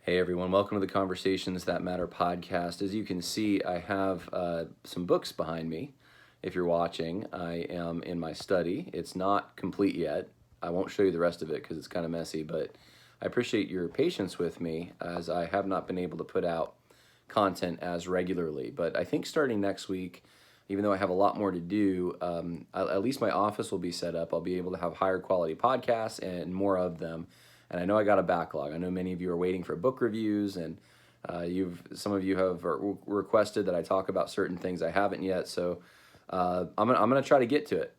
Hey everyone, welcome to the Conversations That Matter podcast. As you can see, I have some books behind me. If you're watching, I am in my study. It's not complete yet. I won't show you the rest of it because it's kind of messy, but I appreciate your patience with me as I have not been able to put out content as regularly. But I think starting next week, even though I have a lot more to do, at least my office will be set up. I'll be able to have higher quality podcasts and more of them. And I know I got a backlog. I know many of you are waiting for book reviews, and some of you have requested that I talk about certain things I haven't yet. So I'm gonna try to get to it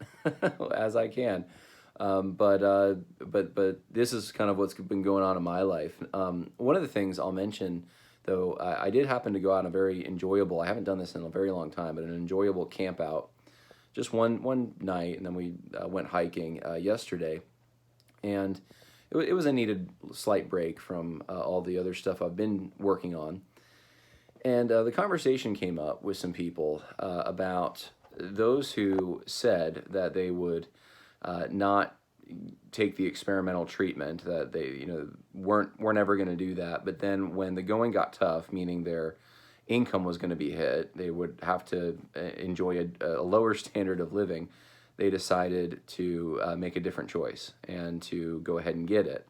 as I can. But this is kind of what's been going on in my life. One of the things I'll mention, though, I did happen to go out on a very enjoyable. I haven't done this in a very long time, but an enjoyable camp out, just one night, and then we went hiking yesterday, and it was a needed slight break from all the other stuff I've been working on. And the conversation came up with some people about those who said that they would not take the experimental treatment, that they weren't ever going to do that. But then when the going got tough, meaning their income was going to be hit, they would have to enjoy a lower standard of living. They decided to make a different choice and to go ahead and get it.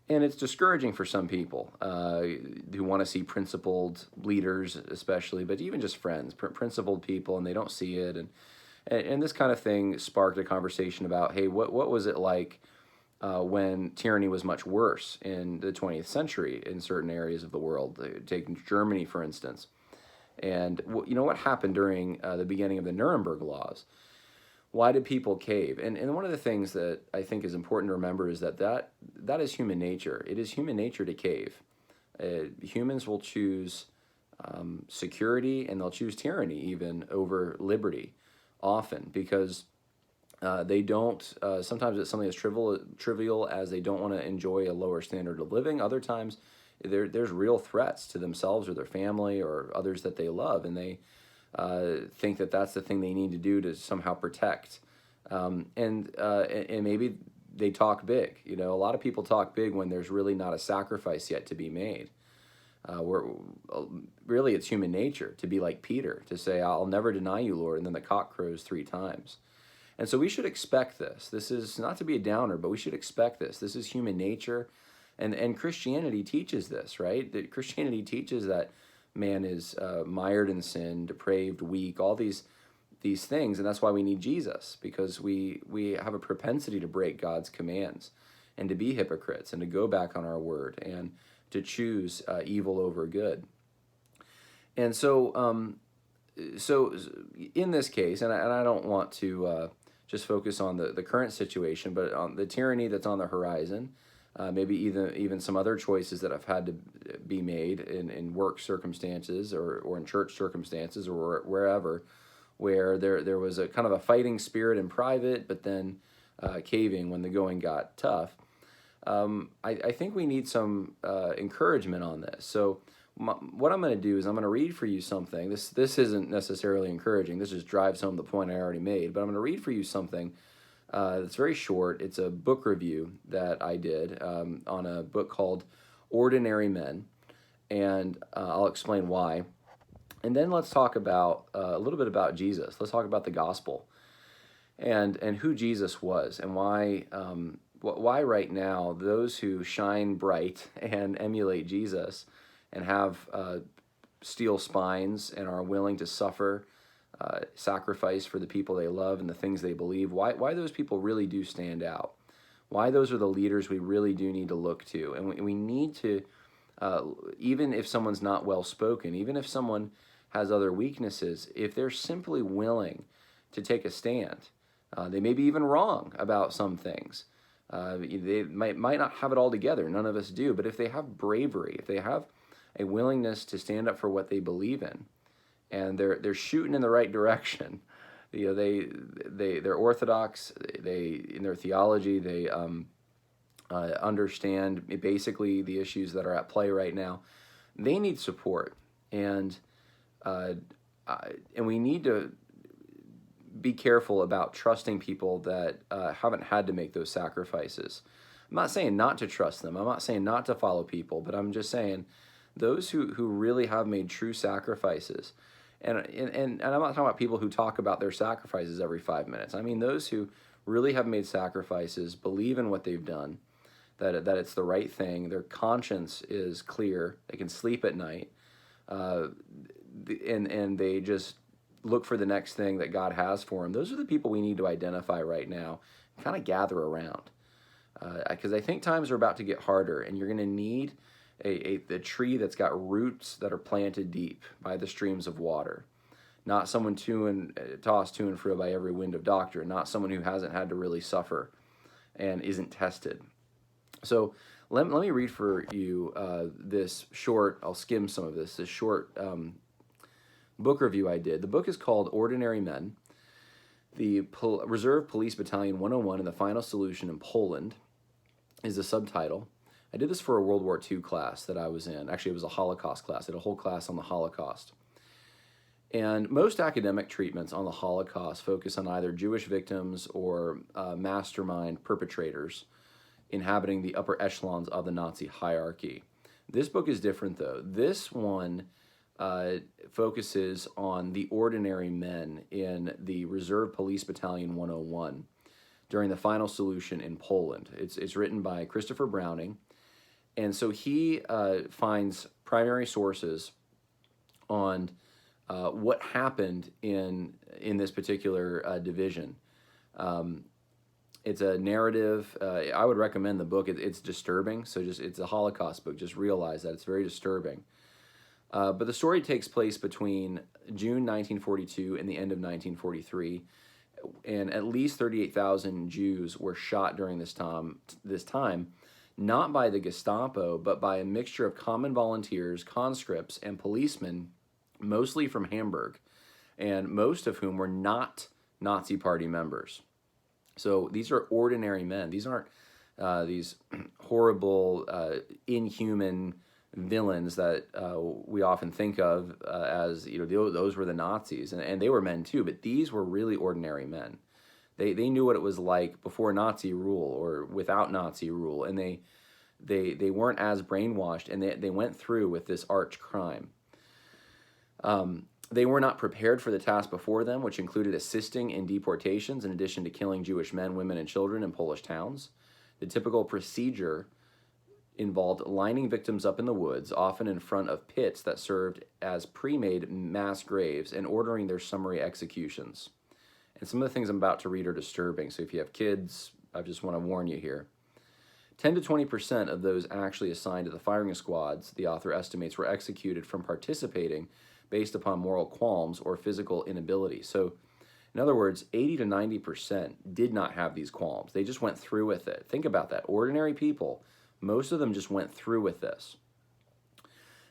And it's discouraging for some people who want to see principled leaders, especially, but even just friends, principled people, and they don't see it. And this kind of thing sparked a conversation about, hey, what was it like when tyranny was much worse in the 20th century in certain areas of the world? Take Germany, for instance. And what happened during the beginning of the Nuremberg laws? Why did people cave? And one of the things that I think is important to remember is that is human nature. It is human nature to cave. Humans will choose security, and they'll choose tyranny even over liberty often, because they don't, sometimes it's something as trivial as they don't want to enjoy a lower standard of living. Other times there's real threats to themselves or their family or others that they love, and they think that that's the thing they need to do to somehow protect. And maybe they talk big. A lot of people talk big when there's really not a sacrifice yet to be made. Really, it's human nature to be like Peter, to say, "I'll never deny you, Lord," and then the cock crows 3 times. And so we should expect this. This is not to be a downer, but we should expect this. This is human nature. And Christianity teaches this, right? That Christianity teaches that man is mired in sin, depraved, weak, all these things, and that's why we need Jesus, because we have a propensity to break God's commands and to be hypocrites and to go back on our word and to choose evil over good. And so in this case, and I don't want to just focus on the current situation, but on the tyranny that's on the horizon. Maybe even some other choices that have had to be made in work circumstances or in church circumstances or wherever, where there was a kind of a fighting spirit in private, but then caving when the going got tough. I think we need some encouragement on this. So what I'm going to do is I'm going to read for you something. This isn't necessarily encouraging. This just drives home the point I already made. But I'm going to read for you something it's very short. It's a book review that I did on a book called Ordinary Men, and I'll explain why. And then let's talk about a little bit about Jesus. Let's talk about the gospel and who Jesus was, and why right now those who shine bright and emulate Jesus and have steel spines and are willing to suffer sacrifice for the people they love and the things they believe, why those people really do stand out, why those are the leaders we really do need to look to. And we need to, even if someone's not well spoken, even if someone has other weaknesses, if they're simply willing to take a stand, they may be even wrong about some things. They might not have it all together. None of us do. But if they have bravery, if they have a willingness to stand up for what they believe in, and they're shooting in the right direction, they're orthodox. They in their theology they understand basically the issues that are at play right now. They need support, and we need to be careful about trusting people that haven't had to make those sacrifices. I'm not saying not to trust them. I'm not saying not to follow people, but I'm just saying those who really have made true sacrifices. And I'm not talking about people who talk about their sacrifices every 5 minutes. I mean those who really have made sacrifices, believe in what they've done, that it's the right thing. Their conscience is clear. They can sleep at night, uh, and they just look for the next thing that God has for them. Those are the people we need to identify right now, and kind of gather around, because I think times are about to get harder, and you're going to need a tree that's got roots that are planted deep by the streams of water. Not someone tossed to and fro by every wind of doctrine. Not someone who hasn't had to really suffer and isn't tested. So let me read for you this short, I'll skim some of this short book review I did. The book is called Ordinary Men, the Reserve Police Battalion 101 and the Final Solution in Poland is the subtitle. I did this for a World War II class that I was in. Actually, it was a Holocaust class. I did a whole class on the Holocaust. And most academic treatments on the Holocaust focus on either Jewish victims or mastermind perpetrators inhabiting the upper echelons of the Nazi hierarchy. This book is different, though. This one focuses on the ordinary men in the Reserve Police Battalion 101 during the Final Solution in Poland. It's written by Christopher Browning, and so he finds primary sources on what happened in this particular division. It's a narrative. I would recommend the book. It's disturbing. So it's a Holocaust book. Just realize that it's very disturbing. But the story takes place between June 1942 and the end of 1943, and at least 38,000 Jews were shot during this time, not by the Gestapo, but by a mixture of common volunteers, conscripts, and policemen, mostly from Hamburg, and most of whom were not Nazi Party members. So these are ordinary men. These aren't these horrible, inhuman villains that we often think of as, those were the Nazis, and they were men too, but these were really ordinary men. They knew what it was like before Nazi rule or without Nazi rule, and they weren't as brainwashed, and they went through with this arch crime. They were not prepared for the task before them, which included assisting in deportations in addition to killing Jewish men, women, and children in Polish towns. The typical procedure involved lining victims up in the woods, often in front of pits that served as pre-made mass graves, and ordering their summary executions. And some of the things I'm about to read are disturbing, so if you have kids, I just want to warn you here. 10 to 20% of those actually assigned to the firing squads, the author estimates, were executed from participating based upon moral qualms or physical inability. So, in other words, 80 to 90% did not have these qualms. They just went through with it. Think about that. Ordinary people, most of them just went through with this.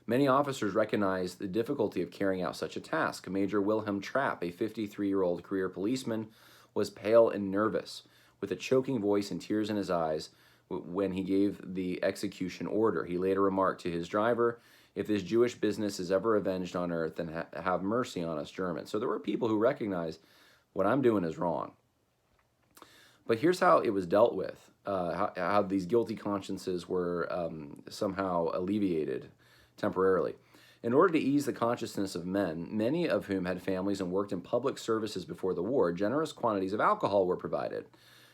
Many officers recognized the difficulty of carrying out such a task. Major Wilhelm Trapp, a 53-year-old career policeman, was pale and nervous, with a choking voice and tears in his eyes when he gave the execution order. He later remarked to his driver, "If this Jewish business is ever avenged on earth, then have mercy on us Germans." So there were people who recognized what I'm doing is wrong. But here's how it was dealt with, how these guilty consciences were somehow alleviated temporarily. In order to ease the consciousness of men, many of whom had families and worked in public services before the war, generous quantities of alcohol were provided.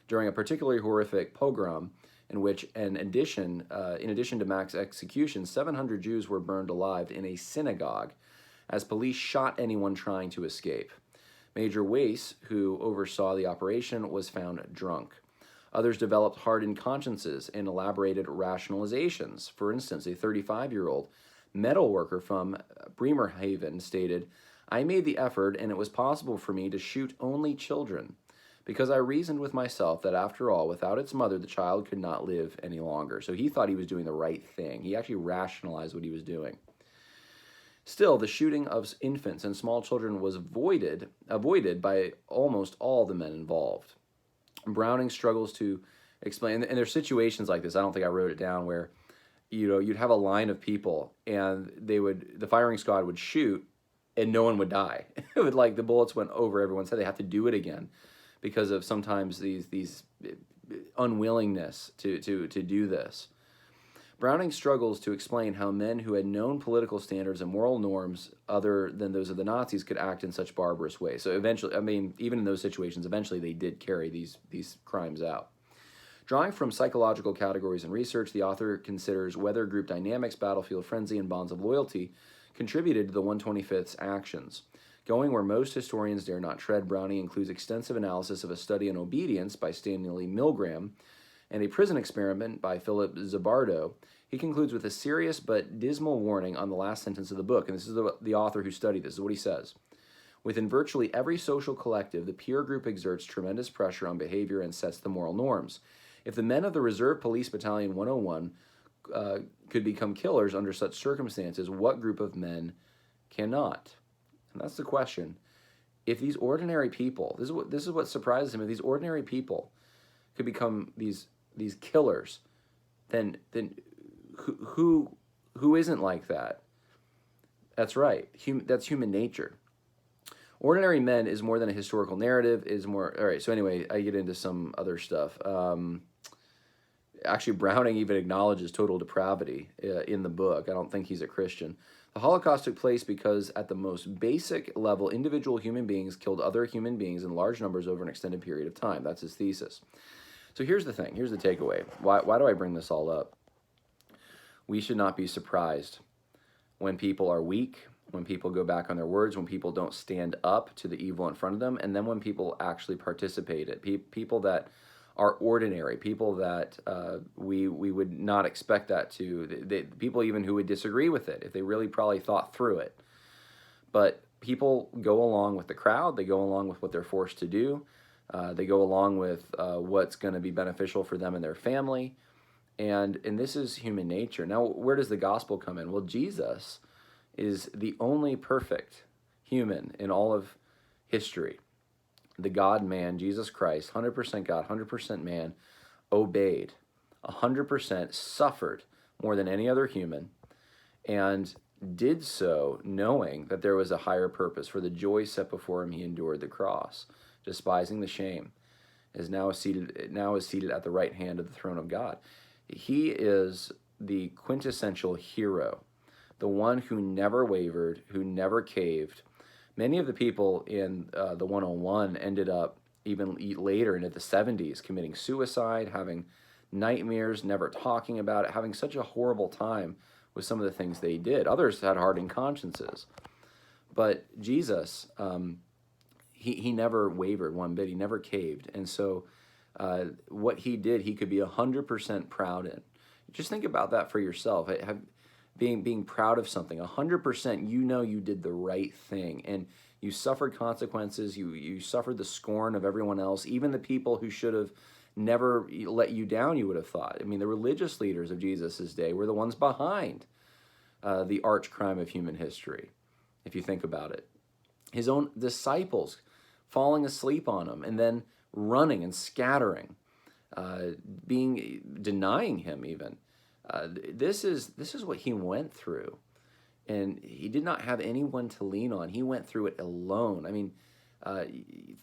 During a particularly horrific pogrom, in which, in addition to mass execution, 700 Jews were burned alive in a synagogue as police shot anyone trying to escape. Major Weiss, who oversaw the operation, was found drunk. Others developed hardened consciences and elaborated rationalizations. For instance, a 35-year-old metal worker from Bremerhaven stated, "I made the effort, and it was possible for me to shoot only children, because I reasoned with myself that after all, without its mother, the child could not live any longer." So he thought he was doing the right thing. He actually rationalized what he was doing. Still, the shooting of infants and small children was avoided by almost all the men involved. Browning struggles to explain, and there's situations like this, I don't think I wrote it down, where you'd have a line of people, and the firing squad would shoot, and no one would die. It would, like, the bullets went over everyone's head. They have to do it again because of sometimes these unwillingness to do this. Browning struggles to explain how men who had known political standards and moral norms other than those of the Nazis could act in such barbarous ways. So eventually, I mean, even in those situations, eventually they did carry these crimes out. Drawing from psychological categories and research, the author considers whether group dynamics, battlefield frenzy, and bonds of loyalty contributed to the 125th's actions. Going where most historians dare not tread, Browning includes extensive analysis of a study in obedience by Stanley Milgram and a prison experiment by Philip Zimbardo. He concludes with a serious but dismal warning on the last sentence of the book, and this is the author who studied this. This is what he says. Within virtually every social collective, the peer group exerts tremendous pressure on behavior and sets the moral norms. If the men of the Reserve Police Battalion 101 could become killers under such circumstances, what group of men cannot? And that's the question. If these ordinary people, this is what surprises him, if these ordinary people could become these killers, then who isn't like that? That's right. That's human nature. Ordinary Men is more than a historical narrative. Is more all right. So anyway, I get into some other stuff. Actually, Browning even acknowledges total depravity in the book. I don't think he's a Christian. The Holocaust took place because, at the most basic level, individual human beings killed other human beings in large numbers over an extended period of time. That's his thesis. So here's the thing. Here's the takeaway. Why do I bring this all up? We should not be surprised when people are weak, when people go back on their words, when people don't stand up to the evil in front of them, and then when people actually participate in it. People that are ordinary, people that we would not expect that to, people even who would disagree with it, if they really probably thought through it. But people go along with the crowd, they go along with what they're forced to do, they go along with what's going to be beneficial for them and their family, and this is human nature. Now, where does the gospel come in? Well, Jesus is the only perfect human in all of history. The God-man, Jesus Christ, 100% God, 100% man, obeyed, 100% suffered more than any other human, and did so knowing that there was a higher purpose. For the joy set before him, he endured the cross, despising the shame, is seated at the right hand of the throne of God. He is the quintessential hero, the one who never wavered, who never caved. Many of the people in the 101 ended up, even later into the 70s, committing suicide, having nightmares, never talking about it, having such a horrible time with some of the things they did. Others had hardened consciences. But Jesus, he never wavered one bit. He never caved. And so what he did, he could be 100% proud in. Just think about that for yourself. Being proud of something, 100%, you know you did the right thing, and you suffered consequences, you suffered the scorn of everyone else, even the people who should have never let you down, you would have thought. I mean, the religious leaders of Jesus' day were the ones behind the arch crime of human history, if you think about it. His own disciples falling asleep on him and then running and scattering, denying him even. This is what he went through, and he did not have anyone to lean on. He went through it alone. I mean,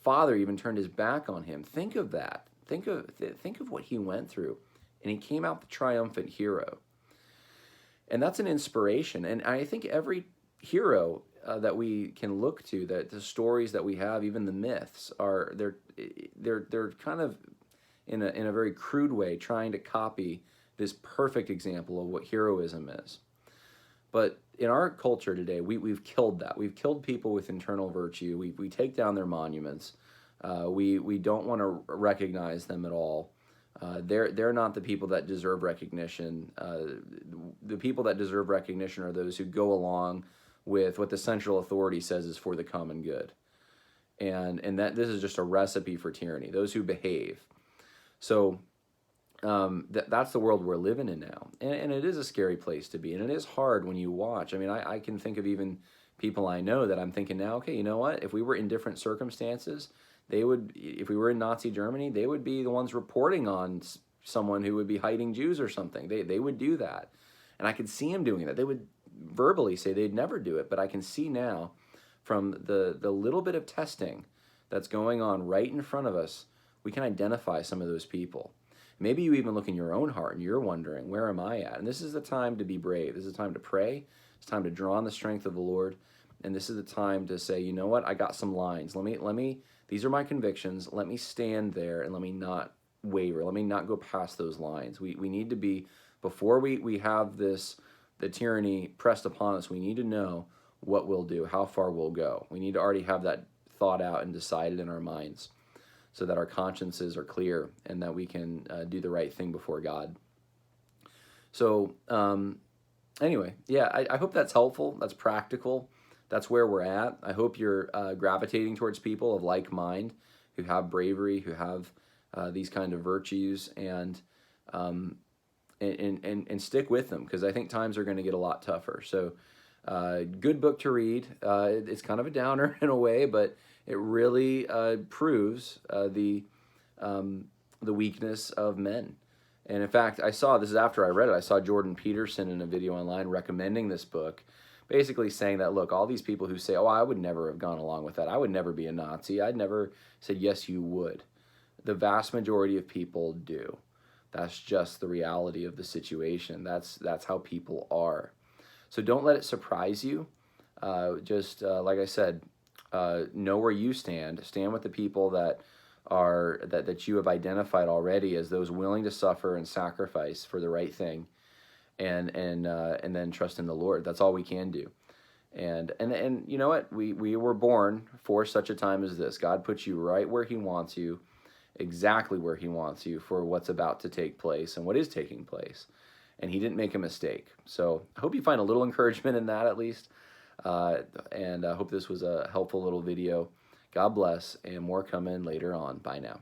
Father even turned his back on him. Think of that. Think of what he went through, and he came out the triumphant hero. And that's an inspiration. And I think every hero that we can look to, that the stories that we have, even the myths, they're kind of in a very crude way trying to copy this perfect example of what heroism is. But in our culture today, we've killed that. We've killed people with internal virtue. We take down their monuments. We don't want to recognize them at all. They're not the people that deserve recognition. The people that deserve recognition are those who go along with what the central authority says is for the common good. And that this is just a recipe for tyranny, those who behave. So that's the world we're living in now. And it is a scary place to be. And it is hard when you watch. I mean, I can think of even people I know that I'm thinking now, okay, you know what? If we were in different circumstances, if we were in Nazi Germany, they would be the ones reporting on someone who would be hiding Jews or something. They would do that. And I could see them doing that. They would verbally say they'd never do it. But I can see now from the little bit of testing that's going on right in front of us, we can identify some of those people. Maybe you even look in your own heart and you're wondering, where am I at? And this is the time to be brave. This is the time to pray. It's time to draw on the strength of the Lord. And this is the time to say, you know what? I got some lines. These are my convictions. Let me stand there and let me not waver. Let me not go past those lines. We need to be, before we have this, the tyranny pressed upon us, we need to know what we'll do, how far we'll go. We need to already have that thought out and decided in our minds, so that our consciences are clear and that we can do the right thing before God. So anyway, yeah, I hope that's helpful. That's practical. That's where we're at. I hope you're gravitating towards people of like mind who have bravery, who have these kind of virtues, and stick with them, because I think times are going to get a lot tougher. So good book to read. It's kind of a downer in a way, but it really proves the weakness of men. And in fact, this is after I read it, I saw Jordan Peterson in a video online recommending this book, basically saying that, look, all these people who say, oh, I would never have gone along with that, I would never be a Nazi, I'd never said, yes, you would. The vast majority of people do. That's just the reality of the situation. That's how people are. So don't let it surprise you. Like I said, know where you stand. Stand with the people that you have identified already as those willing to suffer and sacrifice for the right thing, and then trust in the Lord. That's all we can do. And you know what? We were born for such a time as this. God puts you right where He wants you, exactly where He wants you for what's about to take place and what is taking place. And He didn't make a mistake. So I hope you find a little encouragement in that, at least. And I hope this was a helpful little video. God bless, and more coming later on. Bye now.